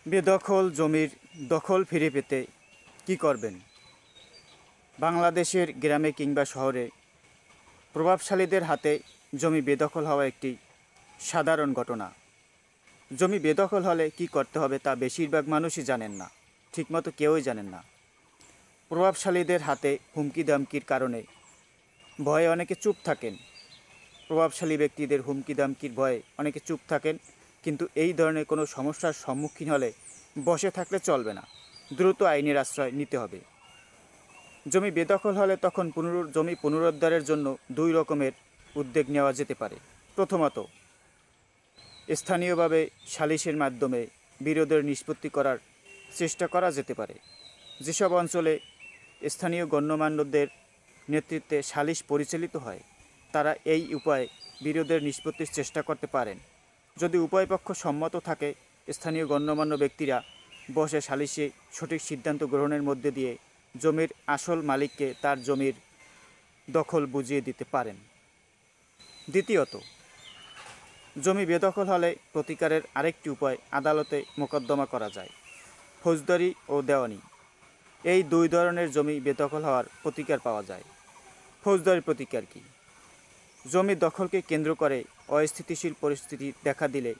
বেদখল জমির দখল ফিরে পেতে কী করবেন? বাংলাদেশের গ্রামে কিংবা শহরে প্রভাবশালীদের হাতে জমি বেদখল হওয়া একটি সাধারণ ঘটনা। জমি বেদখল হলে কী করতে হবে তা বেশিরভাগ মানুষই জানেন না, ঠিকমতো কেউই জানেন না। প্রভাবশালীদের হাতে হুমকি দামকির কারণে ভয়ে অনেকে চুপ থাকেন। প্রভাবশালী ব্যক্তিদের হুমকি দামকির ভয়ে অনেকে চুপ থাকেন, কিন্তু এই ধরনের কোনো সমস্যার সম্মুখীন হলে বসে থাকলে চলবে না, দ্রুত আইনের আশ্রয় নিতে হবে। জমি বেদখল হলে তখন জমি পুনরুদ্ধারের জন্য দুই রকমের উদ্যোগ নেওয়া যেতে পারে। প্রথমত, স্থানীয়ভাবে সালিশের মাধ্যমে বিরোধের নিষ্পত্তি করার চেষ্টা করা যেতে পারে। যেসব অঞ্চলে স্থানীয় গণ্যমান্যদের নেতৃত্বে সালিশ পরিচালিত হয়, তারা এই উপায়ে বিরোধের নিষ্পত্তির চেষ্টা করতে পারেন। যদি উভয় পক্ষ সম্মত থাকে, স্থানীয় গণ্যমান্য ব্যক্তিরা বসে সালিশে সঠিক সিদ্ধান্ত গ্রহণের মধ্যে দিয়ে জমির আসল মালিককে তার জমির দখল বুঝিয়ে দিতে পারেন। দ্বিতীয়ত, জমি বেদখল হলে প্রতিকারের আরেকটি উপায় আদালতে মোকদ্দমা করা যায়। ফৌজদারি ও দেওয়ানি, এই দুই ধরনের জমি বেদখল হওয়ার প্রতিকার পাওয়া যায়। ফৌজদারি প্রতিকার কী? জমি দখলকে কেন্দ্র করে অস্থিতিশীল পরিস্থিতি দেখা দিলে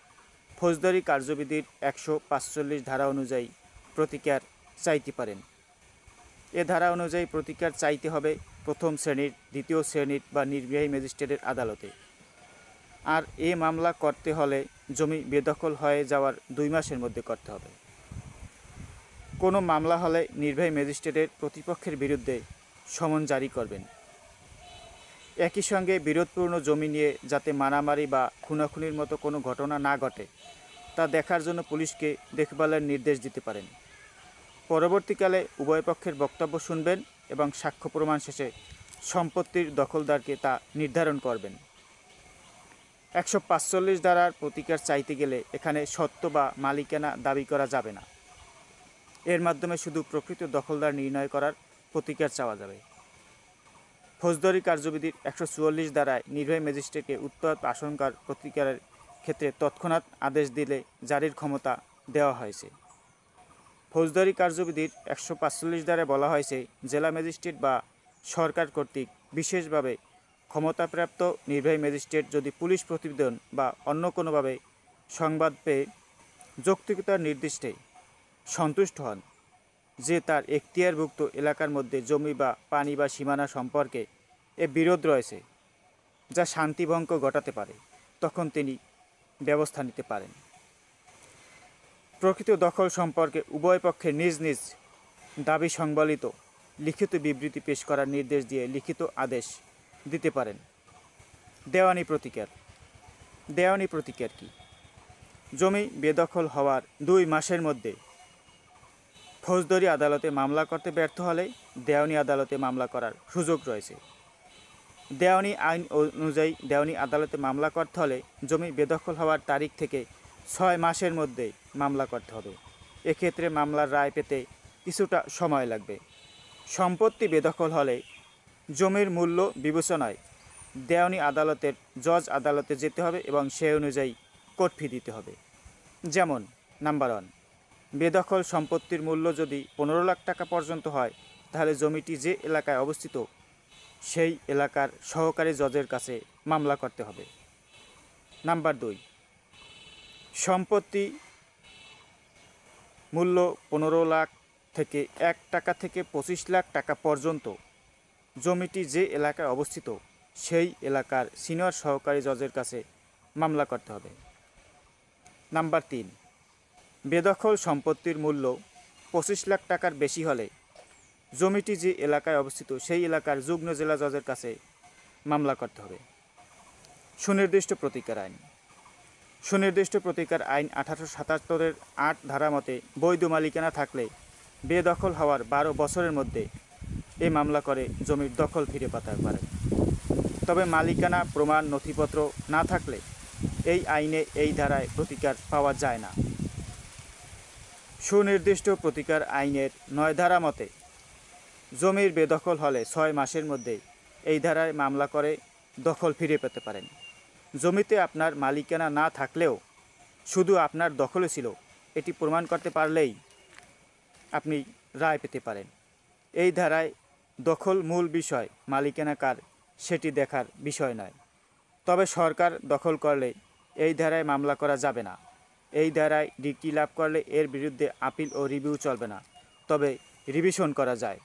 ফৌজদারি কার্যবিধির 145 ধারা অনুযায়ী প্রতিকার চাইতে পারেন। এ ধারা অনুযায়ী প্রতিকার চাইতে হবে প্রথম শ্রেণীর, দ্বিতীয় শ্রেণীর বা নির্বাহী ম্যাজিস্ট্রেটের আদালতে। আর এ মামলা করতে হলে জমি বেদখল হয়ে যাওয়ার 2 মাসের মধ্যে করতে হবে। কোনো মামলা হলে নির্বাহী ম্যাজিস্ট্রেটের প্রতিপক্ষের বিরুদ্ধে সমন জারি করবেন। একই সঙ্গে বিরোধপূর্ণ জমি নিয়ে যাতে মারামারি বা খুনাখুনির মতো কোনো ঘটনা না ঘটে তা দেখার জন্য পুলিশকে দেখভালের নির্দেশ দিতে পারেন। পরবর্তীকালে উভয় পক্ষের বক্তব্য শুনবেন এবং সাক্ষ্য প্রমাণ শেষে সম্পত্তির দখলদারকে তা নির্ধারণ করবেন। 145 ধারার প্রতিকার চাইতে গেলে এখানে সত্ত্ব বা মালিকানা দাবি করা যাবে না। এর মাধ্যমে শুধু প্রকৃত দখলদার নির্ণয় করার প্রতিকার চাওয়া যাবে। ফৌজদারি কার্যবিধির 144 ধারায় নির্বাহী ম্যাজিস্ট্রেটকে উত্তর আশঙ্কার প্রতিকারের ক্ষেত্রে তৎক্ষণাৎ আদেশ দিলে জারির ক্ষমতা দেওয়া হয়েছে। ফৌজদারি কার্যবিধির 145 ধারায় বলা হয়েছে, জেলা ম্যাজিস্ট্রেট বা সরকার কর্তৃক বিশেষভাবে ক্ষমতাপ্রাপ্ত নির্বাহী ম্যাজিস্ট্রেট যদি পুলিশ প্রতিবেদন বা অন্য কোনোভাবে সংবাদ পেয়ে যৌক্তিকতার নির্দিষ্টে সন্তুষ্ট হন যে তার এখতিয়ারভুক্ত এলাকার মধ্যে জমি বা পানি বা সীমানা সম্পর্কে বিরোধ রয়েছে যা শান্তিভঙ্গ ঘটাতে পারে, তখন তিনি ব্যবস্থা নিতে পারেন। প্রকৃত দখল সম্পর্কে উভয় পক্ষে নিজ নিজ দাবি সংবলিত লিখিত বিবৃতি পেশ করার নির্দেশ দিয়ে লিখিত আদেশ দিতে পারেন। দেওয়ানি প্রতিকার। দেওয়ানি প্রতিকার কী? জমি বেদখল হওয়ার 2 মাসের মধ্যে ফৌজদারি আদালতে মামলা করতে ব্যর্থ হলে দেওয়ানি আদালতে মামলা করার সুযোগ রয়েছে। দেওয়ানি আইন অনুযায়ী দেওয়ানি আদালতে মামলা করতে হলে জমি বেদখল হওয়ার তারিখ থেকে 6 মাসের মধ্যে মামলা করতে হবে। এক্ষেত্রে মামলার রায় পেতে কিছুটা সময় লাগবে। সম্পত্তি বেদখল হলে জমির মূল্য বিবেচনায় দেওয়ানি আদালতের জজ আদালতে যেতে হবে এবং সেই অনুযায়ী কোর্ট ফি দিতে হবে। যেমন, নাম্বার 1, বেদখল সম্পত্তির মূল্য যদি 15 লাখ টাকা পর্যন্ত হয়, তাহলে জমিটি যে এলাকায় অবস্থিত সেই এলাকার সহকারী জজের কাছে মামলা করতে হবে। নাম্বার 2, সম্পত্তি মূল্য 15 লাখ থেকে 1 টাকা থেকে 25 লাখ টাকা পর্যন্ত জমিটি যে এলাকায় অবস্থিত সেই এলাকার সিনিয়র সহকারী জজের কাছে মামলা করতে হবে। নাম্বার 3, বেদখল সম্পত্তির মূল্য 25 লাখ টাকার বেশি হলে জমিটি যে এলাকায় অবস্থিত সেই এলাকার যুগ্ম জেলা জজের কাছে মামলা করতে হবে। সুনির্দিষ্ট প্রতিকার আইন। সুনির্দিষ্ট প্রতিকার আইন 1877-এর 8 ধারা মতে বৈধ মালিকানা থাকলে বেদখল হওয়ার 12 বছরের মধ্যে এই মামলা করে জমির দখল ফিরে পেতে পারে। তবে মালিকানা প্রমাণ নথিপত্র না থাকলে এই আইনে এই ধারায় প্রতিকার পাওয়া যায় না। সুনির্দিষ্ট প্রতিকার আইনের 9 ধারা মতে জমির বেদখল হলে 6 মাসের মধ্যে এই ধারায় মামলা করে দখল ফিরে পেতে পারেন। জমিতে আপনার মালিকানা না থাকলেও শুধু আপনার দখলে ছিল এটি প্রমাণ করতে পারলেই আপনি রায় পেতে পারেন। এই ধারায় দখল মূল বিষয়, মালিকানা কার সেটি দেখার বিষয় নয়। তবে সরকার দখল করলে এই ধারায় মামলা করা যাবে না। এই ধারায় ডিক্রি লাভ করলে এর বিরুদ্ধে আপিল ও রিভিউ চলবে না, তবে রিভিশন করা যায়।